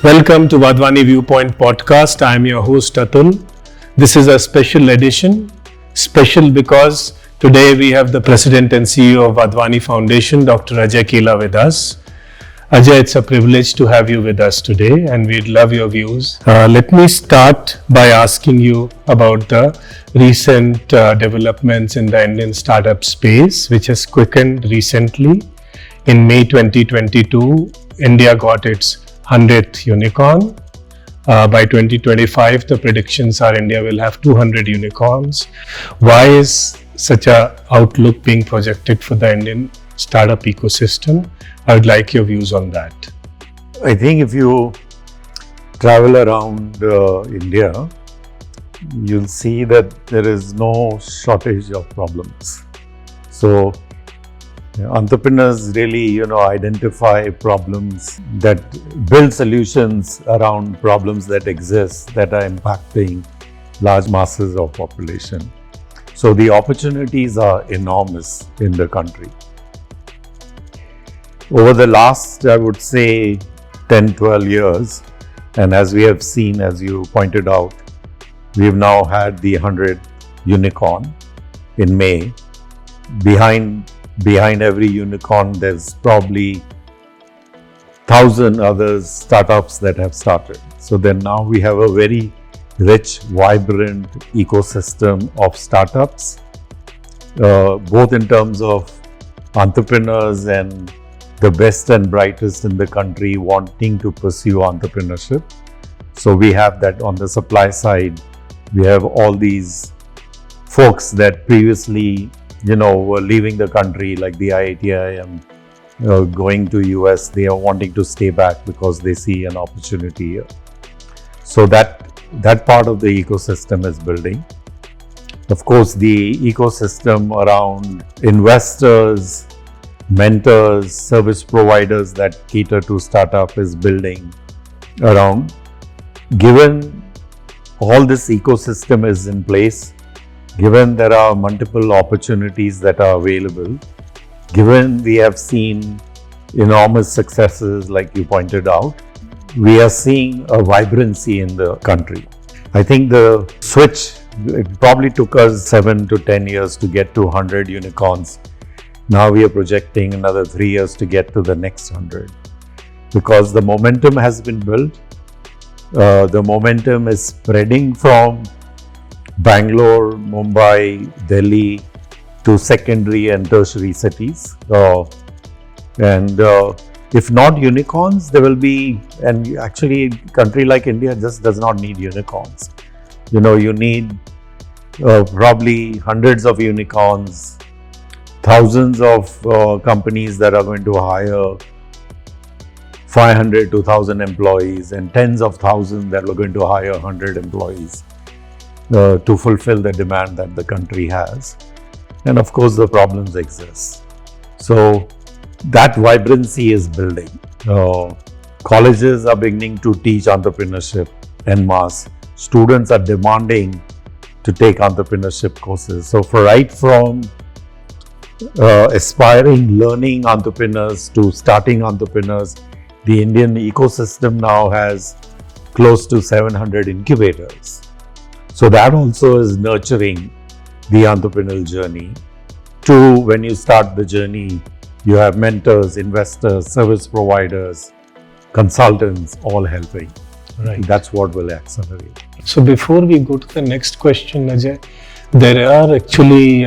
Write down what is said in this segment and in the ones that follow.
Welcome to Wadhwani Viewpoint podcast. I am your host Atul. This is a special edition. Special because today we have the President and CEO of Wadhwani Foundation, Dr. Ajay Kela with us. Ajay, it's a privilege to have you with us today and we'd love your views. Let me start by asking you about the recent developments in the Indian startup space, which has quickened recently. In May 2022, India got its 100th unicorn. By 2025, the predictions are India will have 200 unicorns. Why is such an outlook being projected for the Indian startup ecosystem? I would like your views on that. I think if you travel around India, you'll see that there is no shortage of problems. So entrepreneurs really, identify problems that build solutions around problems that exist that are impacting large masses of population. So the opportunities are enormous in the country. Over the last, I would say, 10, 12 years, and as we have seen, as you pointed out, we've now had the 100th unicorn in May. Behind every unicorn, there's probably 1,000 other startups that have started. So then now we have a very rich, vibrant ecosystem of startups, both in terms of entrepreneurs and the best and brightest in the country wanting to pursue entrepreneurship. So we have that on the supply side. We have all these folks that previously were leaving the country, like the IITIM, going to US. They are wanting to stay back because they see an opportunity here. So that part of the ecosystem is building. Of course, the ecosystem around investors, mentors, service providers that cater to startup is building around. Given all this ecosystem is in place, given there are multiple opportunities that are available, given we have seen enormous successes like you pointed out, we are seeing a vibrancy in the country. I think the switch, it probably took us 7 to 10 years to get to 100 unicorns. Now we are projecting another 3 years to get to the next 100. Because the momentum has been built. The momentum is spreading from Bangalore, Mumbai, Delhi to secondary and tertiary cities. If not unicorns, there will be, and actually a country like India just does not need unicorns. You need probably hundreds of unicorns, thousands of companies that are going to hire 500 to 1,000 employees and tens of thousands that are going to hire 100 employees to fulfill the demand that the country has. And of course, the problems exist. So that vibrancy is building. Colleges are beginning to teach entrepreneurship en masse. Students are demanding to take entrepreneurship courses. So right from aspiring learning entrepreneurs to starting entrepreneurs, the Indian ecosystem now has close to 700 incubators. So that also is nurturing the entrepreneurial journey. Two, when you start the journey, you have mentors, investors, service providers, consultants, all helping. Right. That's what will accelerate. So before we go to the next question, Ajay, there are actually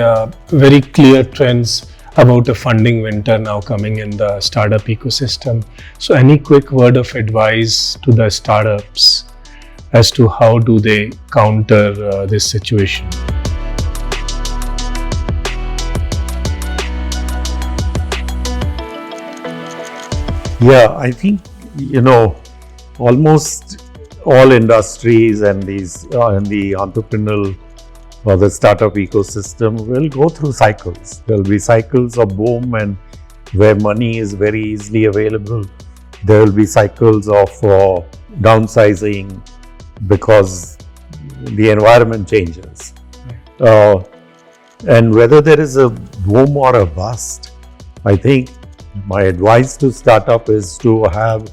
very clear trends about a funding winter now coming in the startup ecosystem. So any quick word of advice to the startups as to how do they counter this situation? Yeah, I think, almost all industries and these and the entrepreneurial or the startup ecosystem will go through cycles. There will be cycles of boom and where money is very easily available. There will be cycles of downsizing because the environment changes. And whether there is a boom or a bust, I think my advice to startup is to have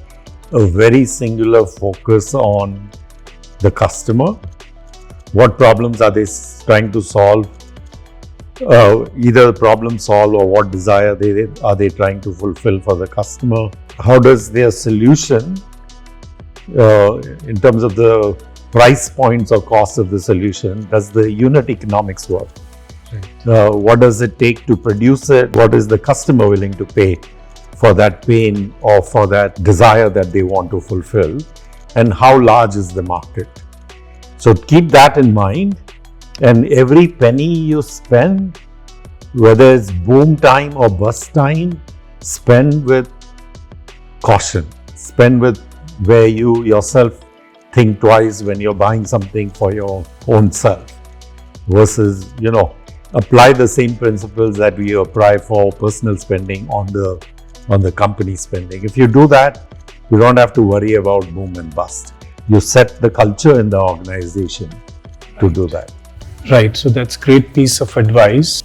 a very singular focus on the customer. What problems are they trying to solve? Either problem solve or what desire are they trying to fulfill for the customer? How does their solution, in terms of the price points or cost of the solution, does the unit economics work? Right. What does it take to produce it? What is the customer willing to pay for that pain or for that desire that they want to fulfill? And how large is the market? So keep that in mind, and every penny you spend, whether it's boom time or bust time, spend with caution. Spend with where you yourself think twice when you're buying something for your own self, versus, apply the same principles that we apply for personal spending on the company spending. If you do that, you don't have to worry about boom and bust. You set the culture in the organization to do that. Right, so that's great piece of advice.